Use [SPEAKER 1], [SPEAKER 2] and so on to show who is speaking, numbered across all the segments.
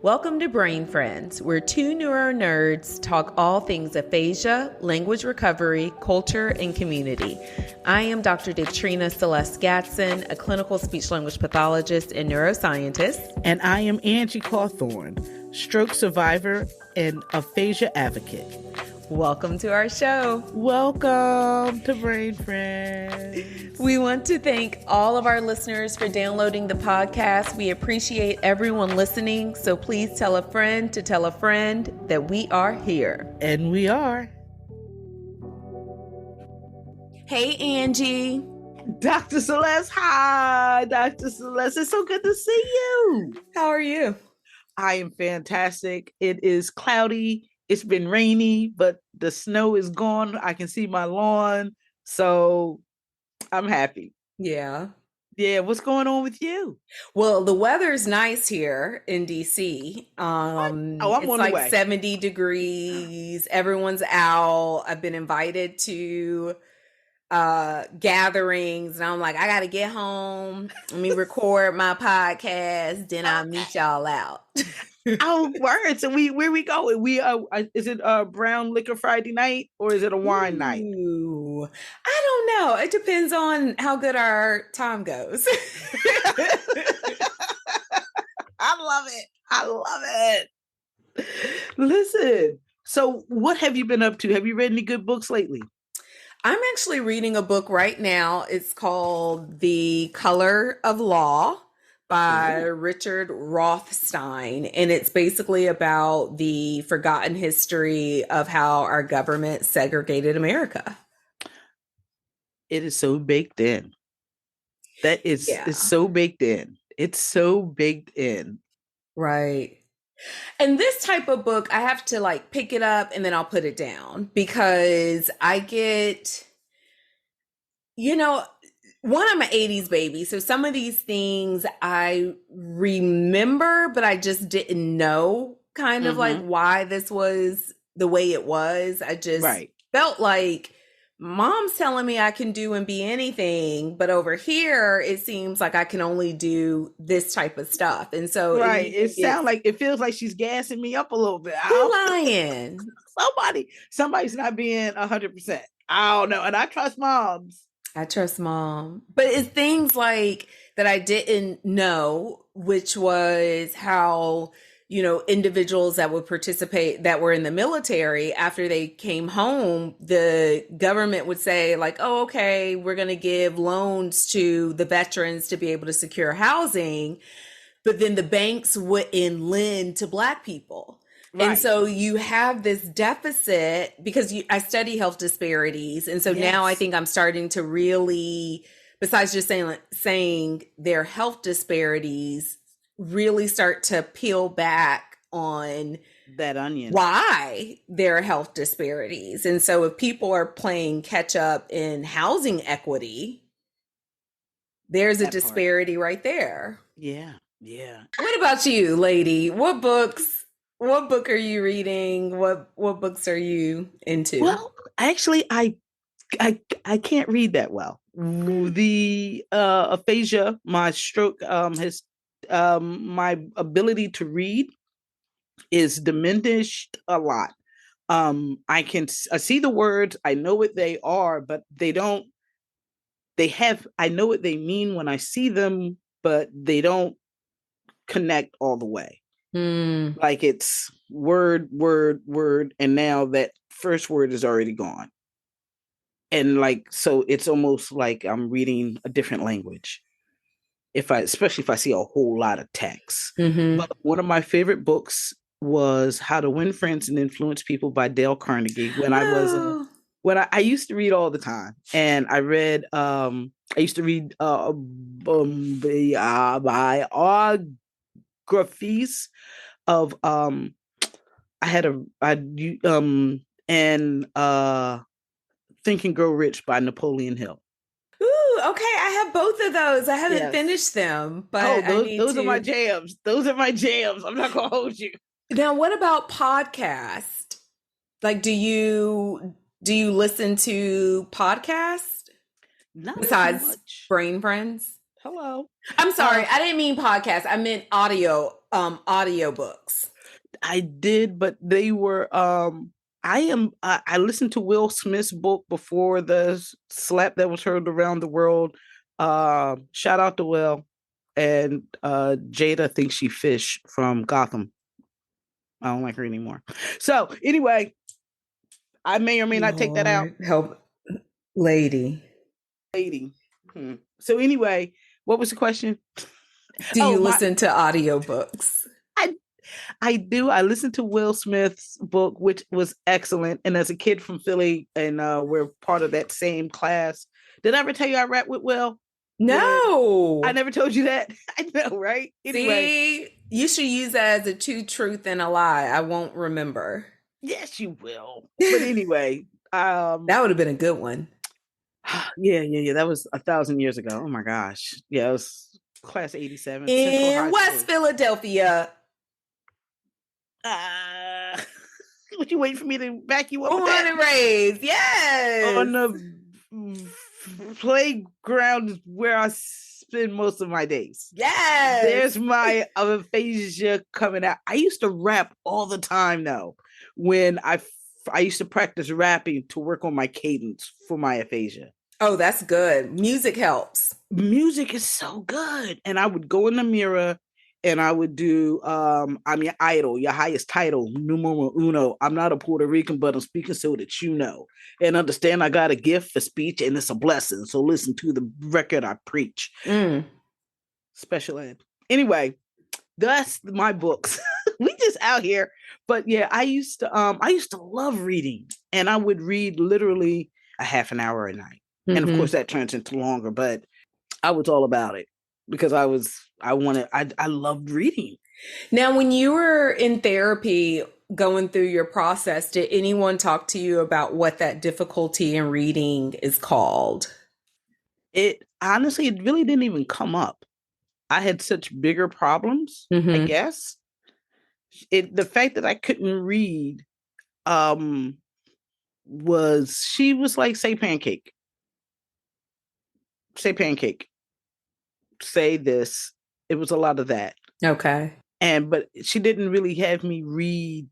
[SPEAKER 1] Welcome to Brain Friends, where two neuro nerds talk all things aphasia, language recovery, culture, and community. I am Dr. Davetrina Seles Gadson, a clinical speech-language pathologist and neuroscientist.
[SPEAKER 2] And I am Angie stroke survivor and aphasia advocate.
[SPEAKER 1] Welcome to our show.
[SPEAKER 2] Welcome to Brain Friends.
[SPEAKER 1] We want to thank all of our listeners for downloading the podcast. We appreciate everyone listening, so please tell a friend to tell a friend that we are here.
[SPEAKER 2] And we are.
[SPEAKER 1] Hey, Angie.
[SPEAKER 2] Dr. Seles. Hi, Dr. Seles. It's so good to see you.
[SPEAKER 1] How are you?
[SPEAKER 2] I am fantastic. It is cloudy. It's been rainy, but the snow is gone. I can see my lawn. So I'm happy.
[SPEAKER 1] Yeah.
[SPEAKER 2] Yeah. What's going on with you?
[SPEAKER 1] Well, the weather's nice here in DC.
[SPEAKER 2] I'm
[SPEAKER 1] it's
[SPEAKER 2] on
[SPEAKER 1] like
[SPEAKER 2] the way.
[SPEAKER 1] 70 degrees. Everyone's out. I've been invited to gatherings, and I'm like, I gotta get home. Let me record my podcast. Then I'll meet y'all out.
[SPEAKER 2] Oh, word. So where we going? We is it a brown liquor Friday night or is it a wine night?
[SPEAKER 1] I don't know. It depends on how good our time goes.
[SPEAKER 2] I love it. Listen, so what have you been up to? Have you read any good books lately?
[SPEAKER 1] I'm actually reading a book right now. It's called The Color of Law by Richard Rothstein. And it's basically about the forgotten history of how our government segregated America.
[SPEAKER 2] It is so baked in. It's so baked in. It's so baked in.
[SPEAKER 1] Right. And this type of book, I have to like pick it up and then I'll put it down because I get, one, I'm an 80s baby. So some of these things I remember, but I just didn't know kind of like why this was the way it was. I just felt like mom's telling me I can do and be anything, but over here it seems like I can only do this type of stuff. And so
[SPEAKER 2] it feels like she's gassing me up a little bit.
[SPEAKER 1] Who's lying?
[SPEAKER 2] Somebody's not being 100%. I don't know. And I trust moms.
[SPEAKER 1] I trust mom. But it's things like that I didn't know, which was how individuals that would participate that were in the military, after they came home, the government would say like, oh, okay, we're going to give loans to the veterans to be able to secure housing. But then the banks wouldn't lend to Black people. Right. And so you have this deficit because I study health disparities. And so now I think I'm starting to really, besides just saying their health disparities, really start to peel back on
[SPEAKER 2] that onion,
[SPEAKER 1] why there are health disparities. And so if people are playing catch up in housing equity, there's a disparity right there.
[SPEAKER 2] Yeah.
[SPEAKER 1] What about you, lady? What book are you reading? What books are you into?
[SPEAKER 2] Well, actually, I can't read that well. The aphasia, my stroke has my ability to read is diminished a lot. I see the words, I know what they are, but I know what they mean when I see them, but they don't connect all the way. Like it's word, and now that first word is already gone. And so it's almost like I'm reading a different language. Especially if I see a whole lot of text. But one of my favorite books was How to Win Friends and Influence People by Dale Carnegie. I used to read all the time, and I read biographies of Think and Grow Rich by Napoleon Hill.
[SPEAKER 1] Ooh, okay. I have both of those. I haven't finished them, but
[SPEAKER 2] those are my jams. Those are my jams. I'm not gonna hold you.
[SPEAKER 1] Now, what about podcast? Like, do you listen to podcasts
[SPEAKER 2] Not
[SPEAKER 1] besides Brain Friends?
[SPEAKER 2] Hello.
[SPEAKER 1] I'm sorry,
[SPEAKER 2] Uh,
[SPEAKER 1] I didn't mean podcast. I meant audio books.
[SPEAKER 2] I did, but they were I listened to Will Smith's book before the slap that was heard around the world. Shout out to Will. And Jada thinks she Fish from Gotham. I don't like her anymore. So anyway, I may or may not take that out.
[SPEAKER 1] Lord help, lady.
[SPEAKER 2] Lady. So anyway, what was the question?
[SPEAKER 1] Do
[SPEAKER 2] Oh,
[SPEAKER 1] you listen to audiobooks?
[SPEAKER 2] I I do. I listened to Will Smith's book, which was excellent. And as a kid from Philly, and we're part of that same class. Did I ever tell you I rap with Will? I
[SPEAKER 1] No.
[SPEAKER 2] never told you that. I know, right? Anyway.
[SPEAKER 1] See, you should use that as a two truth and a lie. I won't remember.
[SPEAKER 2] Yes, you will. But anyway,
[SPEAKER 1] That would have been a good one.
[SPEAKER 2] yeah. That was 1,000 years ago. Oh my gosh. Yeah, it was class 87, Central
[SPEAKER 1] In
[SPEAKER 2] High
[SPEAKER 1] West
[SPEAKER 2] School.
[SPEAKER 1] Philadelphia.
[SPEAKER 2] What you waiting for me to back you up with
[SPEAKER 1] Born
[SPEAKER 2] that?
[SPEAKER 1] and raised, yes.
[SPEAKER 2] On the playground is where I spend most of my days.
[SPEAKER 1] Yes.
[SPEAKER 2] There's my aphasia coming out. I used to rap all the time though. When I used to practice rapping to work on my cadence for my aphasia.
[SPEAKER 1] Oh, that's good. Music helps.
[SPEAKER 2] Music is so good. And I would go in the mirror and I would do I'm your idol, your highest title, numero uno. I'm not a Puerto Rican, but I'm speaking so that you know. And understand I got a gift for speech and it's a blessing. So listen to the record I preach. Special ed. Anyway, that's my books. We just out here. But yeah, I used to love reading. And I would read literally a half an hour a night. And of course that turns into longer, but I was all about it because I loved reading.
[SPEAKER 1] Now, when you were in therapy going through your process, did anyone talk to you about what that difficulty in reading is called?
[SPEAKER 2] It honestly, it really didn't even come up. I had such bigger problems, I guess. The fact that I couldn't read she was like, say pancake. Say pancake. Say this. It was a lot of that.
[SPEAKER 1] Okay.
[SPEAKER 2] But she didn't really have me read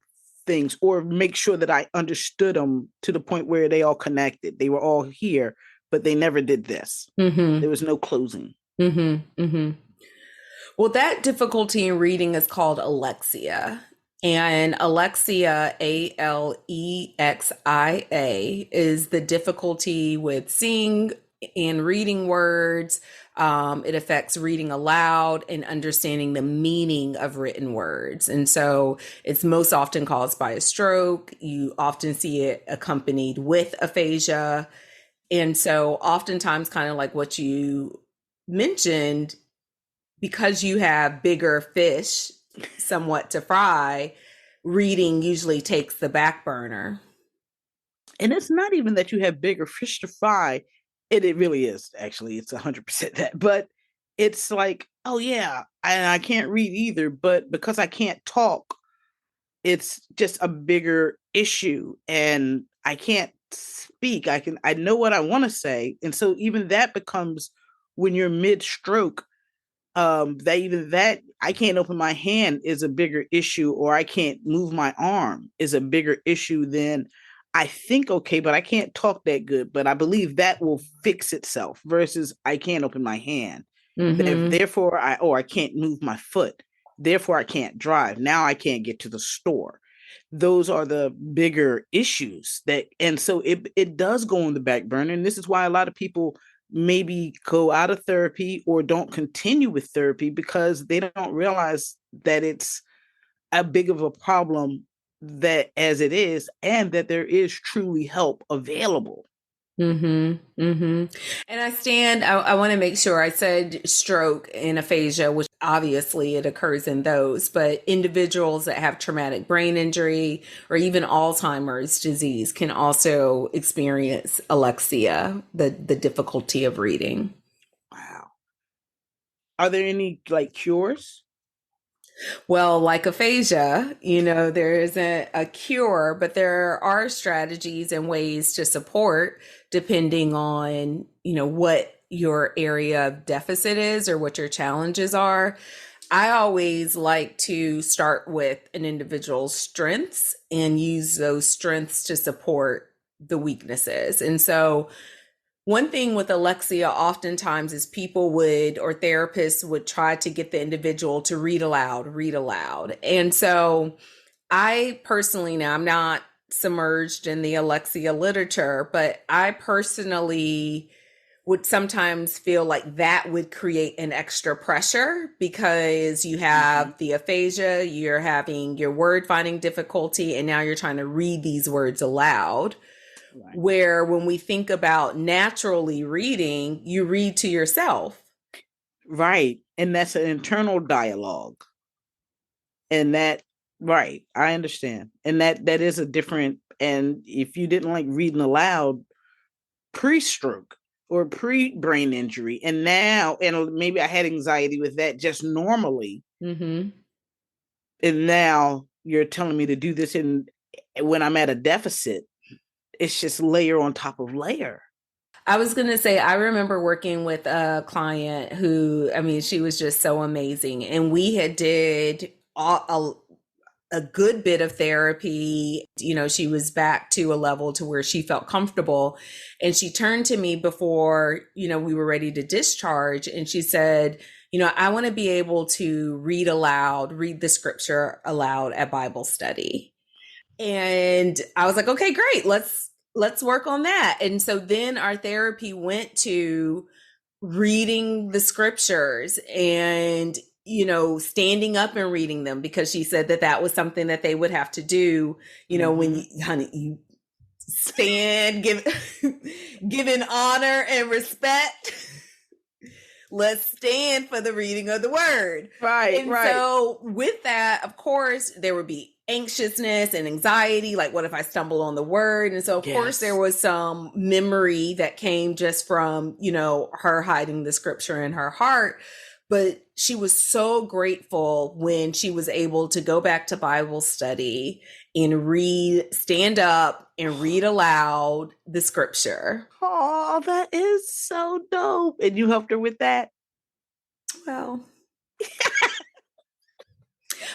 [SPEAKER 2] things or make sure that I understood them to the point where they all connected. They were all here, but they never did this. There was no closing.
[SPEAKER 1] Well, that difficulty in reading is called Alexia. And Alexia, Alexia, is the difficulty with seeing and reading words. It affects reading aloud and understanding the meaning of written words. And so it's most often caused by a stroke. You often see it accompanied with aphasia. And so oftentimes, kind of like what you mentioned, because you have bigger fish somewhat to fry, reading usually takes the back burner.
[SPEAKER 2] And it's not even that you have bigger fish to fry. It really is, actually. It's 100% that. But it's like, oh yeah, I can't read either. But because I can't talk, it's just a bigger issue. And I can't speak. I know what I want to say. And so even that becomes, when you're mid-stroke, that I can't open my hand is a bigger issue, or I can't move my arm is a bigger issue than I think, okay, but I can't talk that good, but I believe that will fix itself versus I can't open my hand. Therefore, I can't move my foot. Therefore, I can't drive. Now I can't get to the store. Those are the bigger issues and so it does go on the back burner. And this is why a lot of people maybe go out of therapy or don't continue with therapy, because they don't realize that it's a big of a problem that as it is, and that there is truly help available.
[SPEAKER 1] And I want to make sure I said stroke and aphasia, which obviously it occurs in those, but individuals that have traumatic brain injury or even Alzheimer's disease can also experience Alexia, the difficulty of reading.
[SPEAKER 2] Wow. Are there any cures?
[SPEAKER 1] Well, like aphasia, there isn't a cure, but there are strategies and ways to support depending on, what your area of deficit is or what your challenges are, I always like to start with an individual's strengths and use those strengths to support the weaknesses. And so one thing with Alexia oftentimes is people would, or therapists would try to get the individual to read aloud, read aloud. And so I personally, now I'm not submerged in the Alexia literature, but I personally would sometimes feel like that would create an extra pressure because you have the aphasia, you're having your word finding difficulty, and now you're trying to read these words aloud. Right. Where when we think about naturally reading, you read to yourself.
[SPEAKER 2] Right. And that's an internal dialogue. And that, right, I understand. And that is a different, and if you didn't like reading aloud pre-stroke or pre-brain injury, and now, and maybe I had anxiety with that just normally, and now you're telling me to do this when I'm at a deficit, it's just layer on top of layer.
[SPEAKER 1] I was going to say, I remember working with a client who, I mean, she was just so amazing. And we had did a good bit of therapy. You know, she was back to a level to where she felt comfortable. And she turned to me before, you know, we were ready to discharge. And she said, you know, I want to be able to read the scripture aloud at Bible study. And I was like, okay, great. Let's work on that. And so then our therapy went to reading the scriptures and, you know, standing up and reading them, because she said that was something that they would have to do, you know, when you stand, giving honor and respect. Let's stand for the reading of the word.
[SPEAKER 2] Right.
[SPEAKER 1] And so with that, of course, there would be anxiousness and anxiety, like what if I stumble on the word? And so of course there was some memory that came just from, you know, her hiding the scripture in her heart. But she was so grateful when she was able to go back to Bible study and stand up and read aloud the scripture.
[SPEAKER 2] Oh, that is so dope. And you helped her with that?
[SPEAKER 1] Well,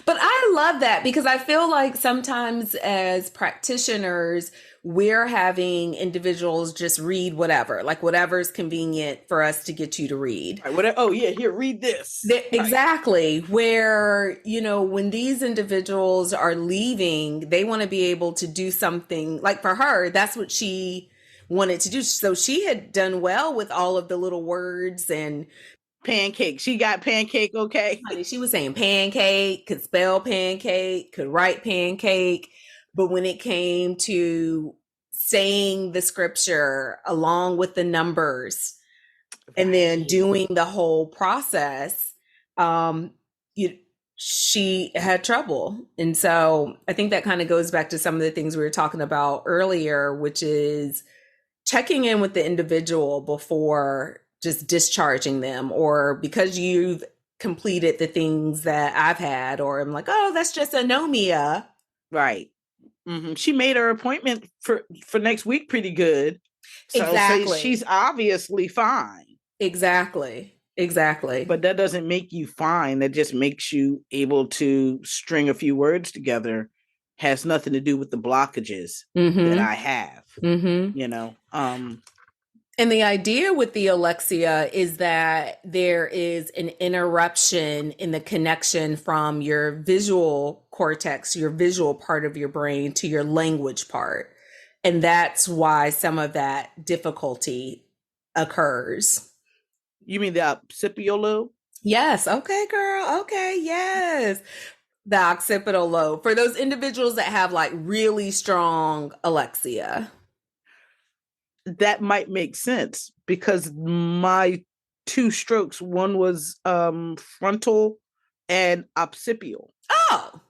[SPEAKER 1] but I love that, because I feel like sometimes as practitioners, we're having individuals just read whatever, like whatever's convenient for us to get you to read.
[SPEAKER 2] Right, oh yeah, here, read this.
[SPEAKER 1] Exactly. Right. Where, you know, when these individuals are leaving, they want to be able to do something. Like for her, that's what she wanted to do. So she had done well with all of the little words and
[SPEAKER 2] pancake. She got pancake. Okay.
[SPEAKER 1] Honey, she was saying pancake, could spell pancake, could write pancake. But when it came to saying the scripture along with the numbers and then doing the whole process, she had trouble. And so I think that kind of goes back to some of the things we were talking about earlier, which is checking in with the individual before just discharging them, or because you've completed the things that I've had, or I'm like, oh, that's just anomia.
[SPEAKER 2] Right. She made her appointment for next week pretty good. So
[SPEAKER 1] exactly.
[SPEAKER 2] She's obviously fine.
[SPEAKER 1] Exactly.
[SPEAKER 2] But that doesn't make you fine. That just makes you able to string a few words together. Has nothing to do with the blockages that I have. You know,
[SPEAKER 1] and the idea with the Alexia is that there is an interruption in the connection from your visual cortex, your visual part of your brain, to your language part. And that's why some of that difficulty occurs.
[SPEAKER 2] You mean the occipital lobe?
[SPEAKER 1] Yes. Okay, girl. Okay. Yes. The occipital lobe. For those individuals that have like really strong Alexia.
[SPEAKER 2] That might make sense, because my 2 strokes, one was frontal and occipital.
[SPEAKER 1] Oh,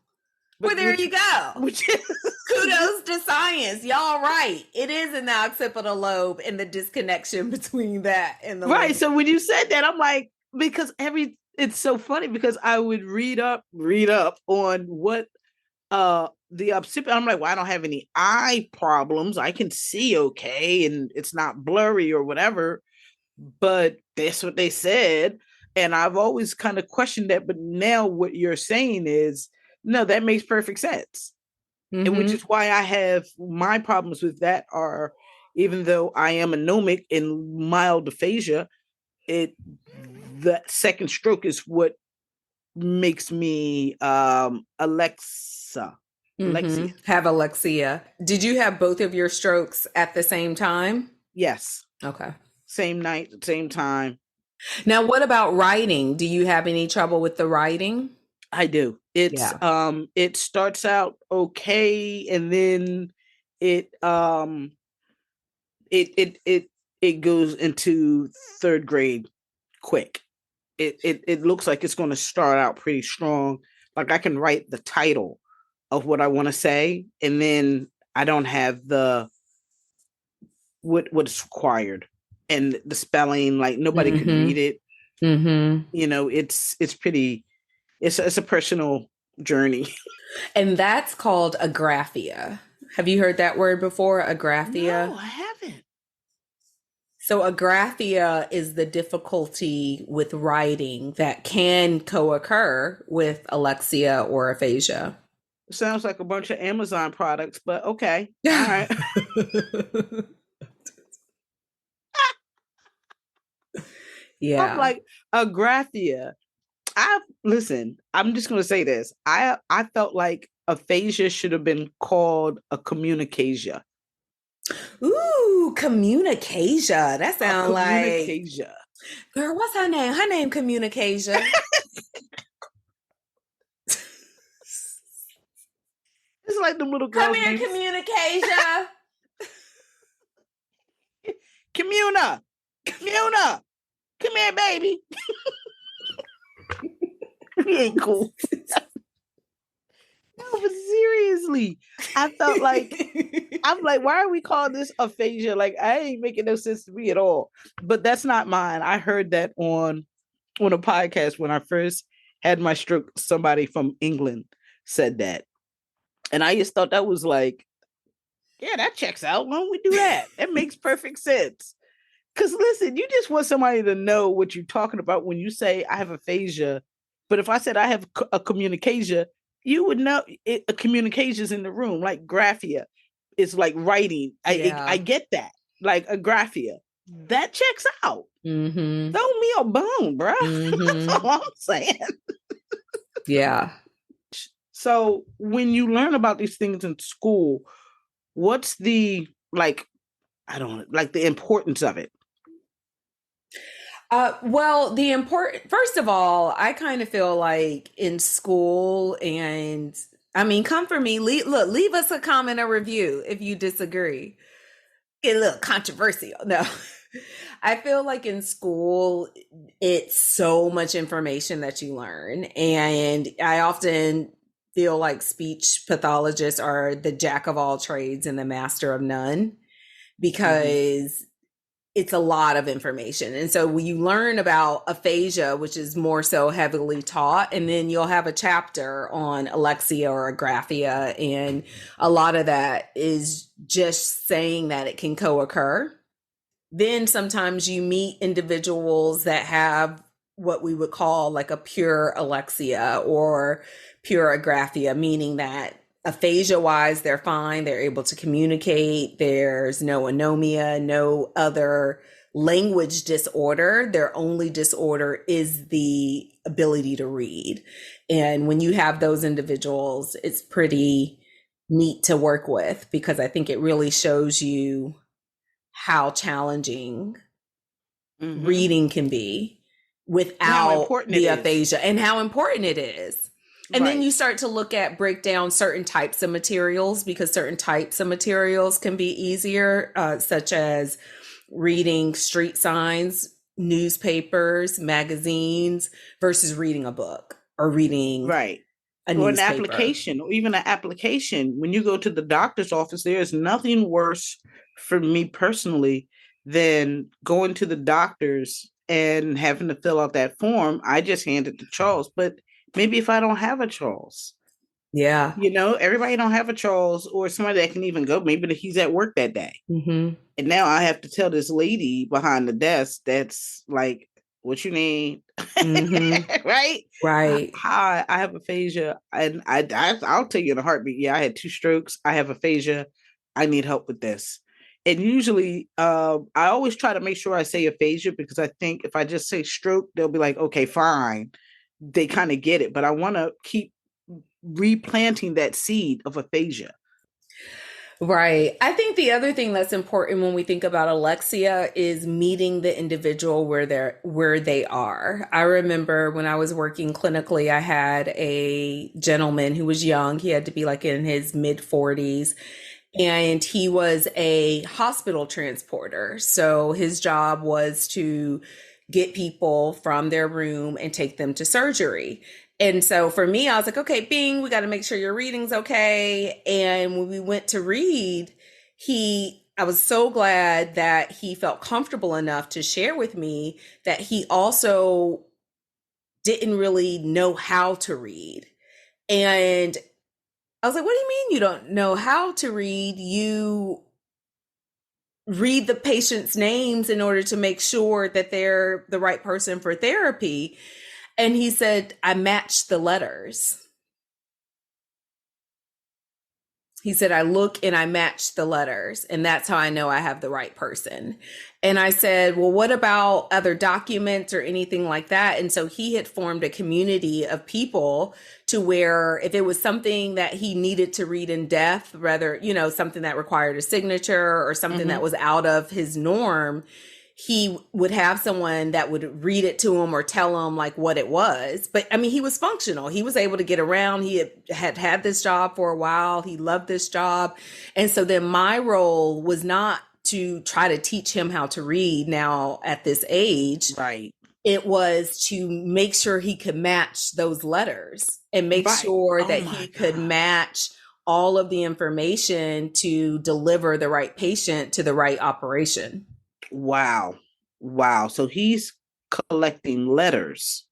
[SPEAKER 1] well, there you go. Which is kudos to science. Y'all right. It is in the occipital lobe and the disconnection between that and the
[SPEAKER 2] right.
[SPEAKER 1] lobe.
[SPEAKER 2] So when you said that, I'm like, because it's so funny, because I would read up on what the occipital. I'm like, well, I don't have any eye problems. I can see okay, and it's not blurry or whatever. but that's what they said. And I've always kind of questioned that. But now what you're saying is, no, that makes perfect sense. And which is
[SPEAKER 1] Mm-hmm.
[SPEAKER 2] why I have my problems with that are, even though I am anomic in mild aphasia, the second stroke is what makes me Alexia.
[SPEAKER 1] Have Alexia. Did you have both of your strokes at the same time?
[SPEAKER 2] Yes.
[SPEAKER 1] Okay.
[SPEAKER 2] Same night, same time.
[SPEAKER 1] Now, what about writing? Do you have any trouble with the writing?
[SPEAKER 2] I do.
[SPEAKER 1] Yeah.
[SPEAKER 2] It starts out okay, and then it it goes into third grade quick. It looks like it's going to start out pretty strong. Like I can write the title of what I want to say, and then I don't have the what's required and the spelling. Like nobody can read
[SPEAKER 1] Mm-hmm.
[SPEAKER 2] it.
[SPEAKER 1] Mm-hmm.
[SPEAKER 2] It's pretty. It's a personal journey.
[SPEAKER 1] And that's called agraphia. Have you heard that word before? Agraphia?
[SPEAKER 2] No, I haven't.
[SPEAKER 1] So, agraphia is the difficulty with writing that can co occur with Alexia or aphasia.
[SPEAKER 2] It sounds like a bunch of Amazon products, but okay. All right. I'm
[SPEAKER 1] Yeah.
[SPEAKER 2] like, Agraphia. I'm just gonna say this. I felt like aphasia should have been called a communicasia.
[SPEAKER 1] Ooh, communicasia. That
[SPEAKER 2] A
[SPEAKER 1] sounds like,
[SPEAKER 2] communicasia.
[SPEAKER 1] girl, what's her name? Her name Communicasia.
[SPEAKER 2] It's like the little
[SPEAKER 1] Come
[SPEAKER 2] girl's
[SPEAKER 1] here,
[SPEAKER 2] name.
[SPEAKER 1] Communicasia.
[SPEAKER 2] Communa. Communa. Come here, baby. He ain't cool. No, but seriously, I felt like I'm like, why are we calling this aphasia? Like, I ain't making no sense to me at all. But that's not mine. I heard that on a podcast when I first had my stroke. Somebody from England said that, and I just thought that was like, yeah, that checks out. Why don't we do that? That makes perfect sense. Because listen, you just want somebody to know what you're talking about when you say I have aphasia. But if I said I have a communicasia, you would know a communication is in the room. Like graphia is like writing. I
[SPEAKER 1] Yeah.
[SPEAKER 2] get that. Like agraphia, that checks out.
[SPEAKER 1] Mm-hmm.
[SPEAKER 2] Throw me a bone, bro. That's
[SPEAKER 1] Mm-hmm.
[SPEAKER 2] all I'm saying.
[SPEAKER 1] Yeah.
[SPEAKER 2] So when you learn about these things in school, what's the like? I don't like the importance of it.
[SPEAKER 1] Well, the important, first of all, I kind of feel like in school, and I mean, come for me. Leave us a comment or review if you disagree. Get a little controversial. No, I feel like in school, it's so much information that you learn. And I often feel like speech pathologists are the jack of all trades and the master of none because it's a lot of information. And so when you learn about aphasia, which is more so heavily taught, and then you'll have a chapter on Alexia or Agraphia. And a lot of that is just saying that it can co-occur. Then sometimes you meet individuals that have what we would call like a pure Alexia or pure Agraphia, meaning that aphasia wise, they're fine. They're able to communicate. There's no anomia, no other language disorder. Their only disorder is the ability to read. And when you have those individuals, it's pretty neat to work with because I think it really shows you how challenging reading can be
[SPEAKER 2] How
[SPEAKER 1] without
[SPEAKER 2] important it
[SPEAKER 1] the
[SPEAKER 2] is.
[SPEAKER 1] aphasia and how important it is. And then
[SPEAKER 2] Right.
[SPEAKER 1] you start to look at break down certain types of materials because certain types of materials can be easier, such as reading street signs, newspapers, magazines versus reading a book or reading
[SPEAKER 2] Right.
[SPEAKER 1] a
[SPEAKER 2] Or an
[SPEAKER 1] newspaper.
[SPEAKER 2] application, or even an application. When you go to the doctor's office, there is nothing worse for me personally than going to the doctor's and having to fill out that form. I just hand it to Charles. But maybe if I don't have a Charles,
[SPEAKER 1] Yeah.
[SPEAKER 2] Everybody don't have a Charles or somebody that can even go. Maybe he's at work that day.
[SPEAKER 1] Mm-hmm.
[SPEAKER 2] And now I have to tell this lady behind the desk that's like, what you need?
[SPEAKER 1] Mm-hmm.
[SPEAKER 2] Right?
[SPEAKER 1] Right.
[SPEAKER 2] Hi, I have aphasia. And I'll tell you in a heartbeat, yeah, I had 2 strokes. I have aphasia. I need help with this. And usually I always try to make sure I say aphasia because I think if I just say stroke, they'll be like, okay, fine. They kind of get it. But I want to keep replanting that seed of aphasia.
[SPEAKER 1] Right. I think the other thing that's important when we think about Alexia is meeting the individual where they are. I remember when I was working clinically, I had a gentleman who was young. He had to be like in his mid 40s, and he was a hospital transporter. So his job was to get people from their room and take them to surgery. And so for me, I was like, okay, Bing, we got to make sure your reading's okay. And when we went to read, I was so glad that he felt comfortable enough to share with me that he also didn't really know how to read. And I was like, what do you mean you don't know how to read? You read the patient's names in order to make sure that they're the right person for therapy. And he said, I matched the letters. He said, I look and I match the letters, and that's how I know I have the right person. And I said, well, what about other documents or anything like that? And so he had formed a community of people to where if it was something that he needed to read in depth, rather, something that required a signature or something that was out of his norm, he would have someone that would read it to him or tell him like what it was. But I mean, he was functional. He was able to get around. He had this job for a while. He loved this job. And so then my role was not to try to teach him how to read now at this age.
[SPEAKER 2] Right.
[SPEAKER 1] It was to make sure he could match those letters and make sure that he could match all of the information to deliver the right patient to the right operation.
[SPEAKER 2] Wow. So he's collecting letters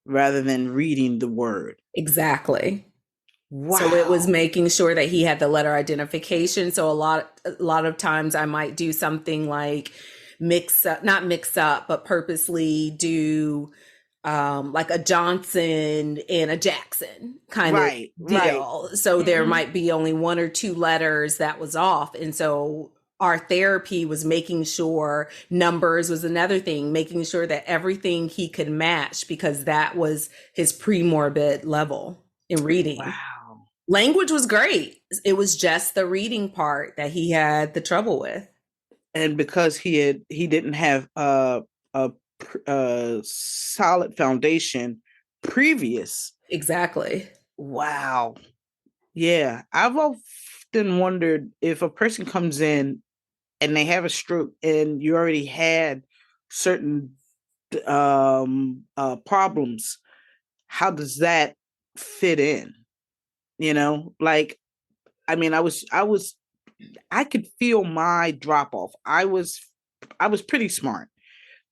[SPEAKER 2] rather than reading the word.
[SPEAKER 1] Exactly.
[SPEAKER 2] Wow.
[SPEAKER 1] So it was making sure that he had the letter identification. So a lot of times I might do something like not mix up, but purposely do like a Johnson and a Jackson kind of deal. Right. So there might be only 1 or 2 letters that was off. And so our therapy was making sure numbers was another thing, making sure that everything he could match because that was his pre-morbid level in reading.
[SPEAKER 2] Wow.
[SPEAKER 1] Language was great. It was just the reading part that he had the trouble with.
[SPEAKER 2] And because he didn't have a solid foundation previous.
[SPEAKER 1] Exactly.
[SPEAKER 2] Wow. Yeah. I've often wondered if a person comes in and they have a stroke and you already had certain problems, how does that fit in? Like, I mean, I could feel my drop off. I was pretty smart.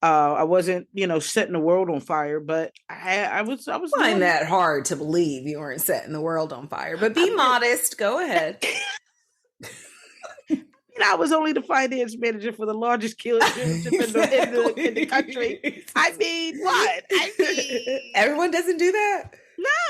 [SPEAKER 2] I wasn't, setting the world on fire, but I was
[SPEAKER 1] find that hard to believe you weren't setting the world on fire, but be modest. Go ahead.
[SPEAKER 2] I was only the finance manager for the largest dealership in the country. I mean, what?
[SPEAKER 1] Everyone doesn't do that.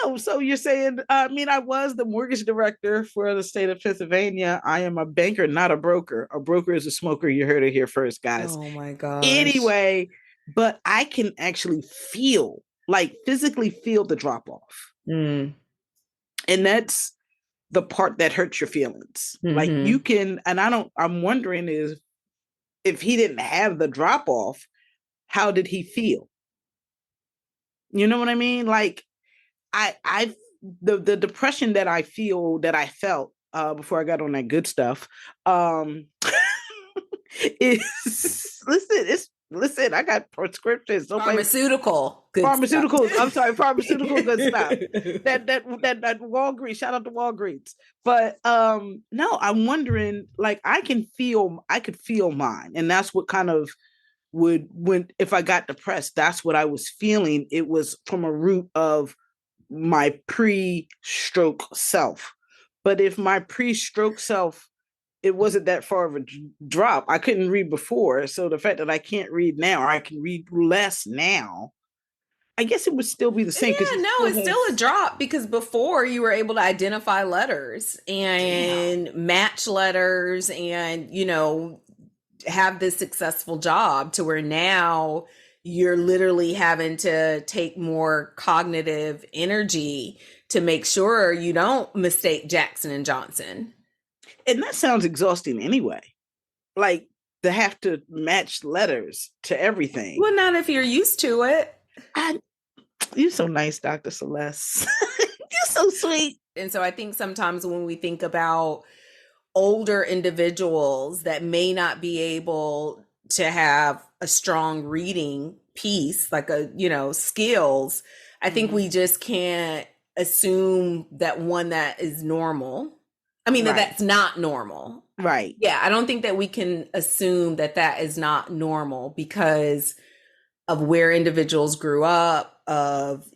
[SPEAKER 2] No. So you're saying, I was the mortgage director for the state of Pennsylvania. I am a banker, not a broker. A broker is a smoker. You heard it here first, guys.
[SPEAKER 1] Oh my gosh.
[SPEAKER 2] Anyway, but I can actually physically feel the drop off. And that's the part that hurts your feelings. Like you can, and I'm wondering is if he didn't have the drop off, how did he feel? You know what I mean? Like the depression that I felt before I got on that good stuff is listen, I got prescriptions.
[SPEAKER 1] Pharmaceutical
[SPEAKER 2] I'm sorry, pharmaceutical good stuff. That Walgreens, shout out to Walgreens. But no, I'm wondering, like I could feel mine. And that's what kind of if I got depressed, that's what I was feeling. It was from a root of my pre-stroke self. But if my pre-stroke self, it wasn't that far of a drop. I couldn't read before. So the fact that I can't read now, or I can read less now, I guess it would still be the same.
[SPEAKER 1] Yeah, no, it's still a drop, because before you were able to identify letters and match letters and, have this successful job, to where now you're literally having to take more cognitive energy to make sure you don't mistake Jackson and Johnson.
[SPEAKER 2] And that sounds exhausting anyway. Like, to have to match letters to everything.
[SPEAKER 1] Well, not if you're used to it.
[SPEAKER 2] You're so nice, Dr. Seles. You're so sweet.
[SPEAKER 1] And so I think sometimes when we think about older individuals that may not be able to have a strong reading piece, like skills, I think we just can't assume that that is normal. I mean, that's not normal.
[SPEAKER 2] Right.
[SPEAKER 1] Yeah, I don't think that we can assume that is not normal because of where individuals grew up, of,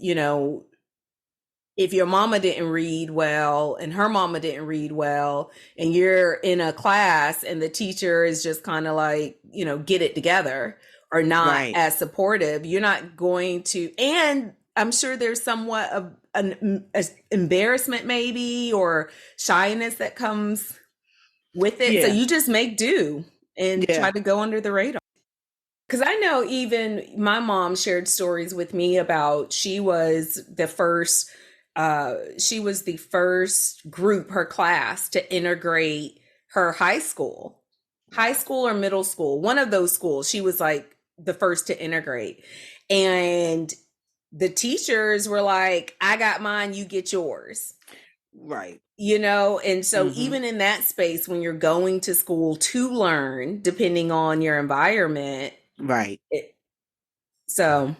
[SPEAKER 1] if your mama didn't read well and her mama didn't read well, and you're in a class and the teacher is just kind of like, get it together, or not as supportive, you're not going to, and I'm sure there's somewhat of an embarrassment maybe, or shyness that comes with it. So you just make do and try to go under the radar. Because I know even my mom shared stories with me about she was the first group, her class, to integrate her high school or middle school, one of those schools. She was like the first to integrate. And the teachers were like, I got mine, you get yours.
[SPEAKER 2] Right.
[SPEAKER 1] And so even in that space, when you're going to school to learn, depending on your environment.
[SPEAKER 2] Right.
[SPEAKER 1] So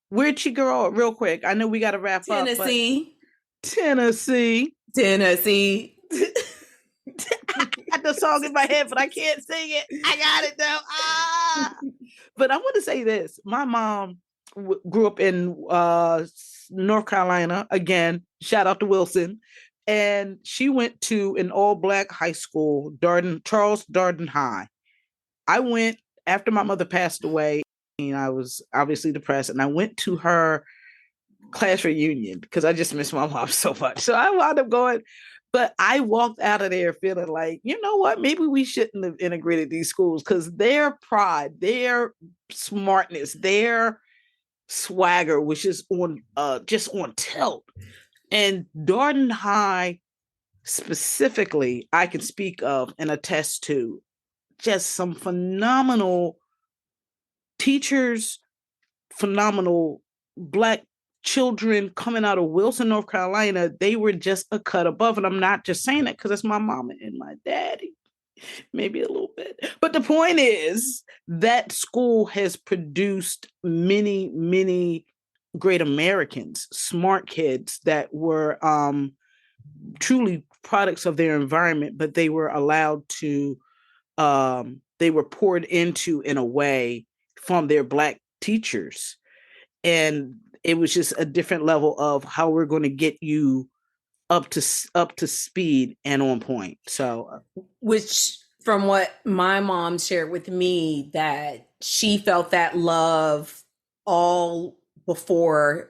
[SPEAKER 2] where'd she grow up, real quick? I know we got to wrap up.
[SPEAKER 1] Tennessee.
[SPEAKER 2] Tennessee. I got the song in my head, but I can't sing it. I got it though. But I want to say this. My mom grew up in North Carolina. Again, shout out to Wilson. And she went to an all-black high school, Charles Darden High. I went after my mother passed away, and I was obviously depressed, and I went to her class reunion because I just miss my mom so much. So I wound up going, but I walked out of there feeling like, you know what, maybe we shouldn't have integrated these schools, because their pride, their smartness, their swagger was just on tilt. And Darden High specifically, I can speak of and attest to just some phenomenal teachers, phenomenal Black children coming out of Wilson, North Carolina. They were just a cut above. And I'm not just saying that because it's my mama and my daddy, maybe a little bit. But the point is that school has produced many, many great Americans, smart kids that were truly products of their environment, but they were allowed to, they were poured into in a way from their Black teachers. And it was just a different level of how we're going to get you up to speed and on point. So, which
[SPEAKER 1] from what my mom shared with me, that she felt that love all before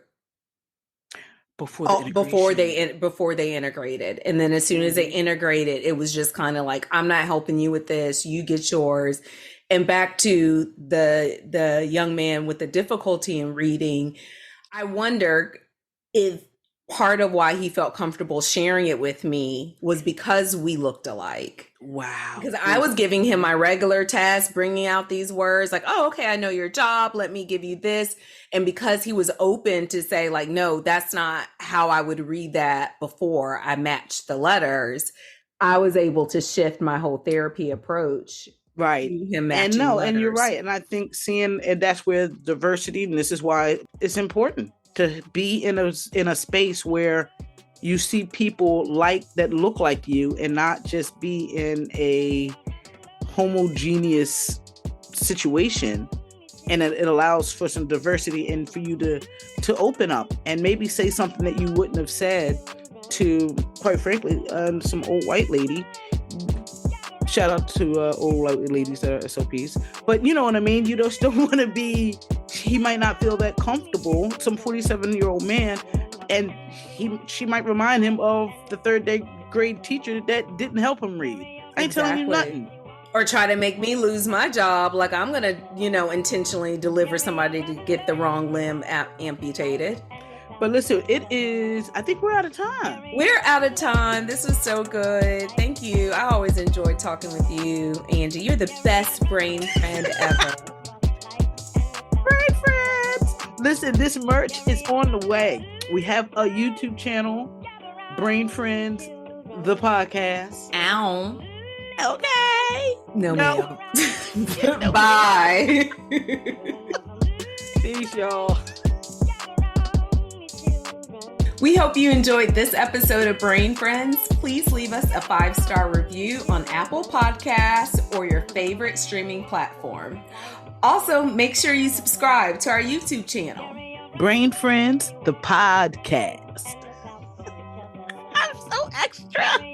[SPEAKER 1] they integrated. And then as soon as they integrated, it was just kind of like, I'm not helping you with this, you get yours. And back to the young man with the difficulty in reading, I wonder if part of why he felt comfortable sharing it with me was because we looked alike.
[SPEAKER 2] Wow.
[SPEAKER 1] Because I was giving him my regular task, bringing out these words like, oh, okay, I know your job. Let me give you this. And because he was open to say like, no, that's not how I would read that before I matched the letters, I was able to shift my whole therapy approach.
[SPEAKER 2] Right. And you're right. And I think and that's where diversity, and this is why it's important to be in a space where you see people that look like you, and not just be in a homogeneous situation, and it allows for some diversity and for you to open up and maybe say something that you wouldn't have said to, quite frankly, some old white lady. Shout out to old white ladies that are SOPs. But you know what I mean? You just don't want to be, he might not feel that comfortable, some 47-year-old man, and she might remind him of the third grade teacher that didn't help him read. I ain't telling you nothing.
[SPEAKER 1] Or try to make me lose my job. Like I'm going to, intentionally deliver somebody to get the wrong limb amputated.
[SPEAKER 2] But listen, I think we're out of time.
[SPEAKER 1] We're out of time. This was so good. Thank you. I always enjoy talking with you, Angie. You're the best brain friend ever.
[SPEAKER 2] Brain friends. Listen, this merch is on the way. We have a YouTube channel, Brain Friends, the podcast.
[SPEAKER 1] Ow.
[SPEAKER 2] Okay.
[SPEAKER 1] No. Bye.
[SPEAKER 2] Peace, y'all.
[SPEAKER 1] We hope you enjoyed this episode of Brain Friends. Please leave us a 5-star review on Apple Podcasts or your favorite streaming platform. Also, make sure you subscribe to our YouTube channel.
[SPEAKER 2] Brain Friends, the podcast. I'm so extra.